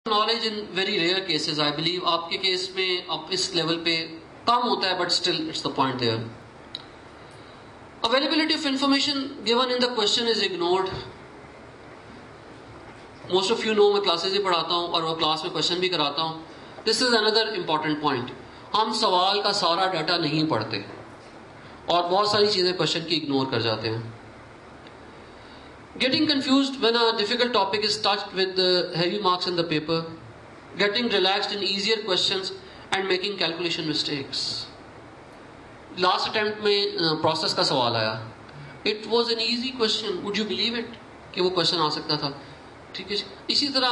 Knowledge in very rare cases, I believe आपके case में अब इस लेवल पे कम होता है, but still it's the point there. Availability of information given in the question is ignored. Most of you know मैं classes ही पढ़ाता हूँ और वो क्लास में क्वेश्चन भी कराता हूँ. This is another important point. हम सवाल का सारा डाटा नहीं पढ़ते और बहुत सारी चीजें क्वेश्चन की इग्नोर कर जाते हैं. Getting confused when a difficult topic is touched with the heavy marks in the paper. Getting relaxed in easier questions and making calculation mistakes. Last attempt में प्रोसेस का सवाल आया. It was an easy question, would you believe it कि वो question आ सकता था. ठीक है. इसी तरह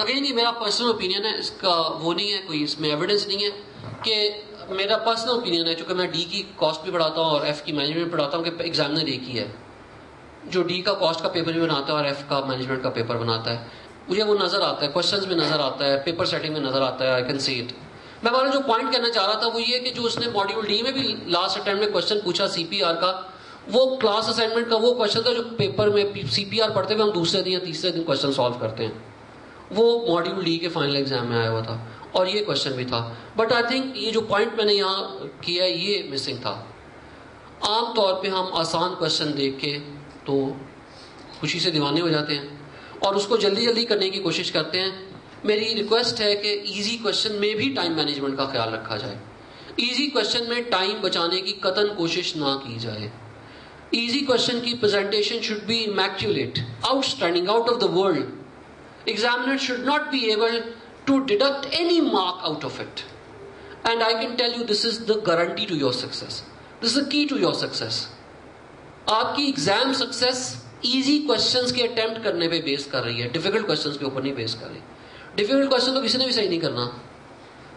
अगेन ये मेरा पर्सनल ओपिनियन है, इसका वो नहीं है, कोई इसमें एविडेंस नहीं है कि मेरा पर्सनल ओपिनियन है. चूंकि मैं डी की कॉस्ट भी पढ़ाता हूँ और एफ की मैनेजमेंट पढ़ाता हूँ कि एग्जामिनर एक ही है जो डी का कॉस्ट का पेपर भी बनाता है और एफ का मैनेजमेंट का पेपर बनाता है. मुझे वो नजर आता है, क्वेश्चंस में नजर आता है, पेपर सेटिंग में नजर आता है. I can see it. मैं हमारा जो पॉइंट करना चाह रहा था वो ये कि जो उसने मॉड्यूल डी में भी लास्ट अटेम्प्ट में क्वेश्चन पूछा सीपीआर का, वो क्लास असाइनमेंट का वो क्वेश्चन था जो पेपर में सीपीआर पढ़ते हुए हम दूसरे दिन या तीसरे दिन क्वेश्चन सॉल्व करते हैं. वो मॉड्यूल डी के फाइनल एग्जाम में आया हुआ था और ये क्वेश्चन भी था. बट आई थिंक ये जो पॉइंट मैंने यहाँ किया ये मिसिंग था. आमतौर पर हम आसान क्वेश्चन देख के तो खुशी से दीवाने हो जाते हैं और उसको जल्दी जल्दी करने की कोशिश करते हैं. मेरी रिक्वेस्ट है कि इजी क्वेश्चन में भी टाइम मैनेजमेंट का ख्याल रखा जाए. इजी क्वेश्चन में टाइम बचाने की कतई कोशिश ना की जाए. इजी क्वेश्चन की presentation should be immaculate, outstanding, out of the world. Examiner should not be able to deduct any mark out of it. And I can tell you this is the guarantee to your success. This is the key to your success. आपकी exam success easy questions के attempt करने पे base कर रही है, difficult questions के ऊपर नहीं बेस कर रही. डिफिकल्ट क्वेश्चन तो किसी ने भी सही नहीं करना.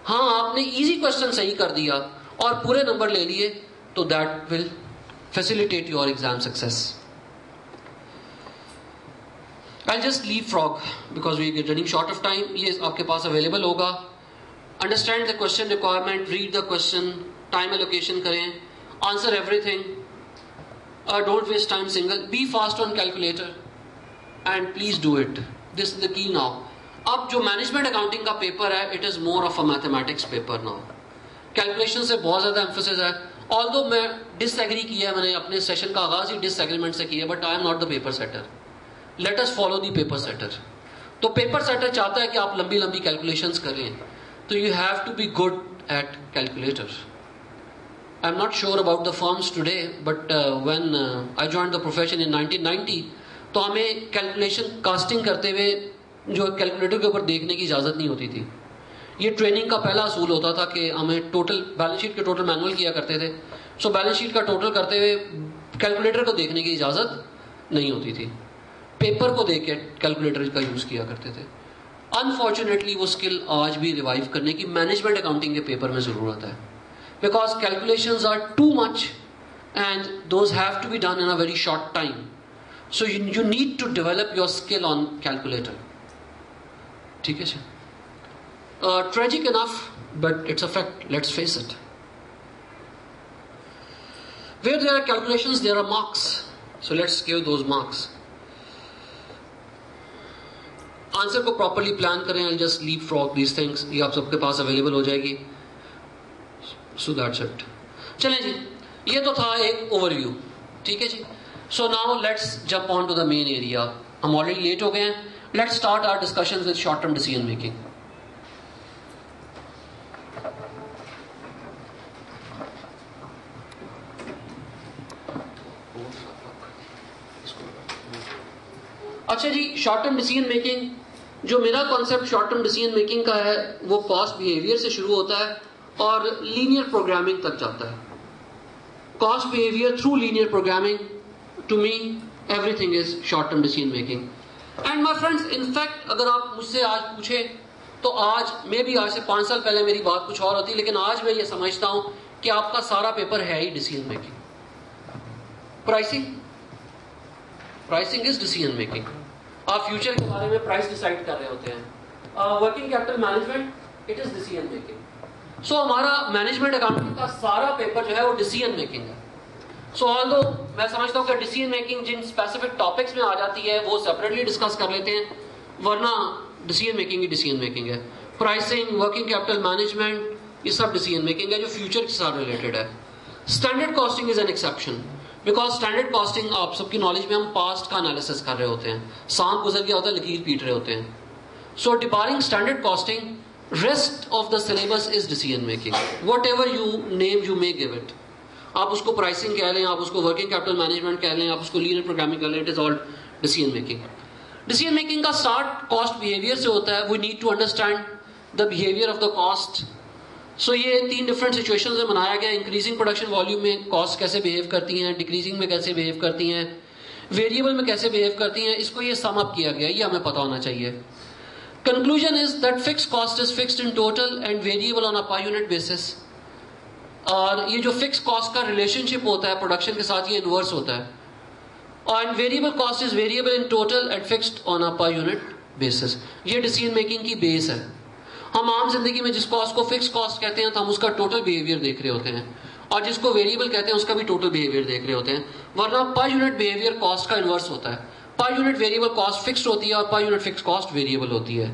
हाँ, आपने इजी क्वेश्चन सही कर दिया और पूरे नंबर ले लिए तो that will facilitate your exam success. I just leave frog because we get running short of time. ये आपके पास अवेलेबल होगा. Understand the question requirement, read the question, time allocation करें, answer everything. Don't waste time single, be fast on calculator and please do it. This is the key now. अब जो management accounting का paper है, it is more of a mathematics paper now. Calculation से बहुत ज्यादा emphasis है. Although मैं disagree किया है, मैंने अपने सेशन का आगाज ही डिसएग्रीमेंट से किया, but I am not the paper setter. Let us follow the paper setter. तो पेपर सेटर चाहता है कि आप लंबी लंबी कैलकुलेशंस करें, तो you have to be good at calculator. I am not sure about the firms today, but when I joined the profession in 1990, तो हमें कैलकुलेशन कास्टिंग करते हुए जो कैलकुलेटर के ऊपर देखने की इजाजत नहीं होती थी. ये ट्रेनिंग का पहला असूल होता था कि हमें टोटल बैलेंस शीट के टोटल मैनुअल किया करते थे. सो बैलेंस शीट का टोटल करते हुए कैलकुलेटर को देखने की इजाजत नहीं होती थी. पेपर को देख के कैलकुलेटर का यूज किया करते थे. अनफॉर्चुनेटली वो स्किल आज भी रिवाइव करने की मैनेजमेंट अकाउंटिंग के पेपर में जरूरत है. Because calculations are too much and those have to be done in a very short time. So you need to develop your skill on calculator. ठीक है sir. Tragic enough but it's a fact, let's face it. Where there are calculations there are marks, so let's give those marks. Answer को properly plan करें. I just leave frog these things. ये आप सबके पास available हो जाएगी. So that's it. चलें जी, ये तो था एक ओवरव्यू. ठीक है जी. So now let's jump on to the main area. हम ऑलरेडी लेट हो गए हैं. Let's start our discussions with short-term decision making. अच्छा जी, शॉर्ट टर्म डिसीजन मेकिंग, जो मेरा concept short term decision making का है वो कॉस्ट बिहेवियर से शुरू होता है और लीनियर प्रोग्रामिंग तक जाता है. Cost behaviour through linear programming, to me everything is short term decision making. And my friends, in fact अगर आप मुझसे आज पूछे तो आज मे भी आज से 5 साल पहले मेरी बात कुछ और होती, लेकिन आज मैं ये समझता हूं कि आपका सारा पेपर है ही decision making. Pricing is decision making. आप फ्यूचर के बारे में प्राइस डिसाइड कर रहे होते हैं. Working capital management, it is decision making. So हमारा मैनेजमेंट अकाउंटिंग का सारा पेपर जो है वो डिसीजन मेकिंग है. सो ऑल्दो मैं समझता हूं कि डिसीजन मेकिंग जिन स्पेसिफिक टॉपिक्स में आ जाती है वो सेपरेटली डिस्कस कर लेते हैं, वरना डिसीजन मेकिंग ही डिसीजन मेकिंग है। प्राइसिंग, वर्किंग कैपिटल मैनेजमेंट, ये सब डिसीजन मेकिंग है जो फ्यूचर के साथ रिलेटेड है। Standard costing is an exception, because standard costing आप सबकी नॉलेज में हम पास्ट का एनालिसिस कर रहे होते हैं, सांप गुजर गया होता है लकीर पीट रहे होते हैं। So departing standard costing, rest of the syllabus is decision making, whatever you name you may give it. आप उसको प्राइसिंग कह लें, आप उसको वर्किंग कैपिटल मैनेजमेंट कह लें, आप उसको लीनियर प्रोग्रामिंग कह लें, it is all decision making. Decision making का स्टार्ट कॉस्ट बिहेवियर से होता है। We need to understand the behaviour of the cost. So ये 3 डिफरेंट सिचुएशन में बनाया गया। इंक्रीजिंग प्रोडक्शन वॉल्यूम में कॉस्ट कैसे बिहेव करती हैं, डिक्रीजिंग में कैसे बिहेव करती हैं, वेरिएबल में कैसे बिहेव करती हैं, इसको ये सम अप किया गया, ये हमें पता होना चाहिए। Conclusion is that fix cost is fixed in total and variable on a per unit basis. और ये जो फिक्स कॉस्ट का रिलेशनशिप होता है प्रोडक्शन के साथ, ये इनवर्स होता है। और variable cost is variable in total and fixed on a per unit basis. ये डिसीजन मेकिंग की बेस है। हम आम जिंदगी में जिस कॉस्ट को फिक्स कॉस्ट कहते हैं तो हम उसका टोटल बिहेवियर देख रहे होते हैं, और जिसको वेरिएबल कहते हैं उसका भी टोटल बिहेवियर देख रहे होते हैं। वरना पर यूनिट बिहेवियर कॉस्ट का इनवर्स होता है। Per unit variable cost fixed होती है और per unit fix cost variable होती है।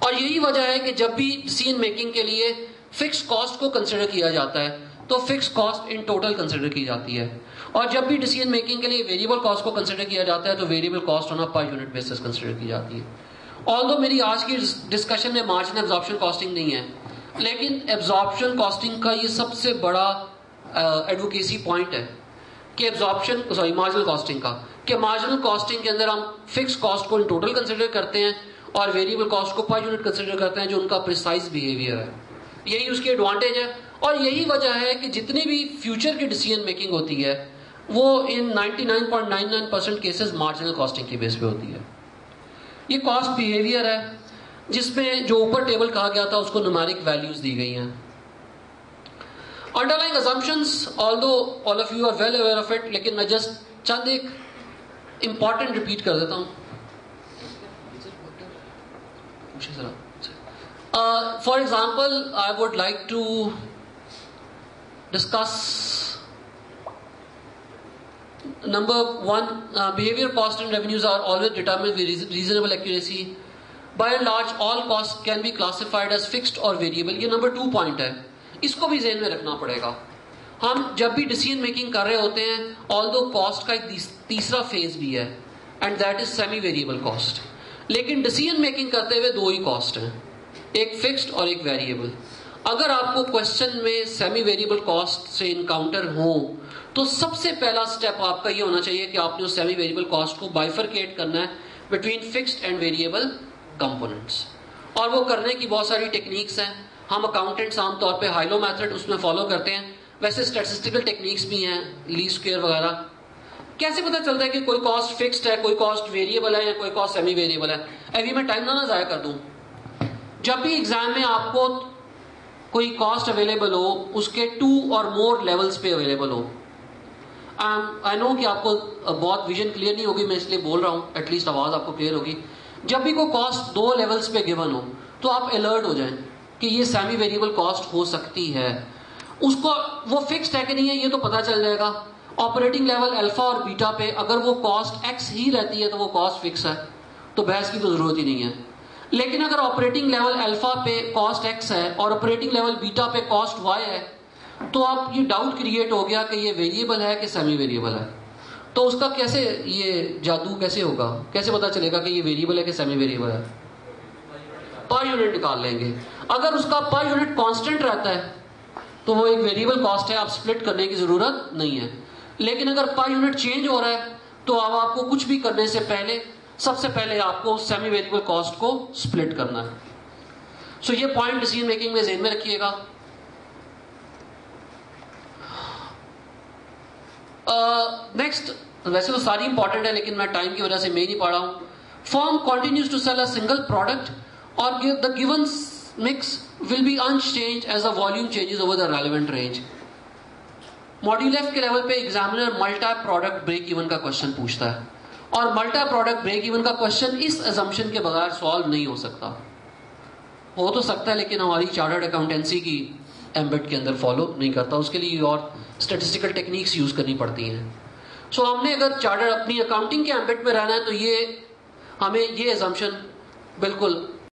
और यही वजह है कि जब भी डिसीजन मेकिंग के लिए फिक्स कॉस्ट को कंसिडर किया जाता है तो fix cost in total consider की जाती है, और जब भी डिसीजन मेकिंग के लिए वेरिएबल कॉस्ट को कंसिडर किया जाता है तो variable cost on a per unit basis consider की जाती है। ऑल्दो मेरी आज की डिस्कशन में मार्जिन एब्जॉर्प्शन कॉस्टिंग नहीं है, लेकिन एब्जॉर्प्शन कॉस्टिंग का ये सबसे बड़ा एडवोकेसी पॉइंट है कि मार्जिनल कॉस्टिंग का, कि मार्जिनल कॉस्टिंग के अंदर हम फिक्स कॉस्ट को इन टोटल कंसिडर करते हैं और वेरिएबल कॉस्ट को पर यूनिट कंसिडर करते हैं जो उनका प्रिसाइज बिहेवियर है। यही उसकी एडवांटेज है, और यही वजह है कि जितनी भी फ्यूचर की डिसीजन मेकिंग होती है वो इन 99.99% केसेस मार्जिनल कॉस्टिंग की बेस पे होती है। ये कॉस्ट बिहेवियर है जिसमें जो ऊपर टेबल कहा गया था उसको न्यूमेरिक वैल्यूज दी गई हैं। Underlying assumptions, although all of you are well aware of it, लेकिन मैं जस्ट चंद एक इंपॉर्टेंट रिपीट कर देता हूं। For example, I would like to discuss number 1, behavior cost and revenues are always determined with reasonable accuracy. By and large, all costs can be classified as fixed or variable. ये number 2 point है, इसको भी ज़हन में रखना पड़ेगा। हम जब भी डिसीजन मेकिंग कर रहे होते हैं, ऑल्दो कॉस्ट का एक तीसरा फेज भी है and that is semi variable cost. लेकिन डिसीजन मेकिंग करते हुए 2 ही कॉस्ट हैं, एक फिक्स्ड और एक वेरिएबल। अगर आपको क्वेश्चन में सेमी वेरिएबल कॉस्ट से इनकाउंटर हो तो सबसे पहला स्टेप आपका ये होना चाहिए कि आपने उस सेमी वेरिएबल कॉस्ट को बाइफरकेट करना है between fixed and variable components. और वो करने की बहुत सारी टेक्निक्स हैं। हम अकाउंटेंट्स आमतौर पे हाइलो मेथड उसमें फॉलो करते हैं, वैसे स्टैटिस्टिकल टेक्निक्स भी हैं, लीस्ट स्क्वायर वगैरह। कैसे पता चलता है कि कोई कॉस्ट फिक्स्ड है, कोई कॉस्ट वेरिएबल है या कोई कॉस्ट सेमी वेरिएबल है? अभी मैं टाइम ना जाया कर दूं। जब भी एग्जाम में आपको कोई कॉस्ट अवेलेबल हो उसके 2 और मोर लेवल्स पे अवेलेबल हो। आई नो कि आपको बहुत विजन क्लियर नहीं होगी, मैं इसलिए बोल रहा हूँ, एटलीस्ट आवाज आपको क्लियर होगी। जब भी कोई कॉस्ट 2 लेवल्स पे गिवन हो तो आप अलर्ट हो जाएं कि ये सेमी वेरिएबल कॉस्ट हो सकती है। उसको वो फिक्स्ड है कि नहीं है ये तो पता चल जाएगा। ऑपरेटिंग लेवल अल्फा और बीटा पे अगर वो कॉस्ट एक्स ही रहती है तो वो कॉस्ट फिक्स है, तो बहस की तो जरूरत ही नहीं है। लेकिन अगर ऑपरेटिंग लेवल अल्फा पे कॉस्ट एक्स है और ऑपरेटिंग लेवल बीटा पे कॉस्ट वाई है तो आप ये डाउट क्रिएट हो गया कि ये वेरिएबल है कि सेमी वेरिएबल है। तो उसका कैसे ये जादू कैसे होगा, कैसे पता चलेगा कि ये वेरिएबल है कि सेमी वेरिएबल है? पर यूनिट निकाल लेंगे। अगर उसका पर यूनिट कांस्टेंट रहता है तो वो एक वेरिएबल कॉस्ट है, आप स्प्लिट करने की जरूरत नहीं है। लेकिन अगर पर यूनिट चेंज हो रहा है तो अब आपको कुछ भी करने से पहले सबसे पहले आपको सेमी वेरिएबल कॉस्ट को स्प्लिट करना है। सो ये पॉइंट डिसीजन मेकिंग में ध्यान में रखिएगा। नेक्स्ट, वैसे तो सारी इंपॉर्टेंट है लेकिन मैं टाइम की वजह से मैं नहीं पढ़ रहा हूं। Firm continues to sell a single product और the given mix will be unchanged as the volume changes over the relevant range. Module F के लेवल पे examiner multi product break even का क्वेश्चन पूछता है, और मल्टी प्रोडक्ट ब्रेक इवन का question इस assumption के बगैर सॉल्व नहीं हो सकता। हो तो सकता है लेकिन हमारी चार्टर्ड अकाउंटेंसी की एम्बेड के अंदर फॉलो नहीं करता, उसके लिए और स्टैटिस्टिकल टेक्निक्स यूज करनी पड़ती हैं। सो हमने अगर चार्टर्ड अपनी अकाउंटिंग के एम्बेड में रहना है तो ये हमें ये असम्पशन बिल्कुल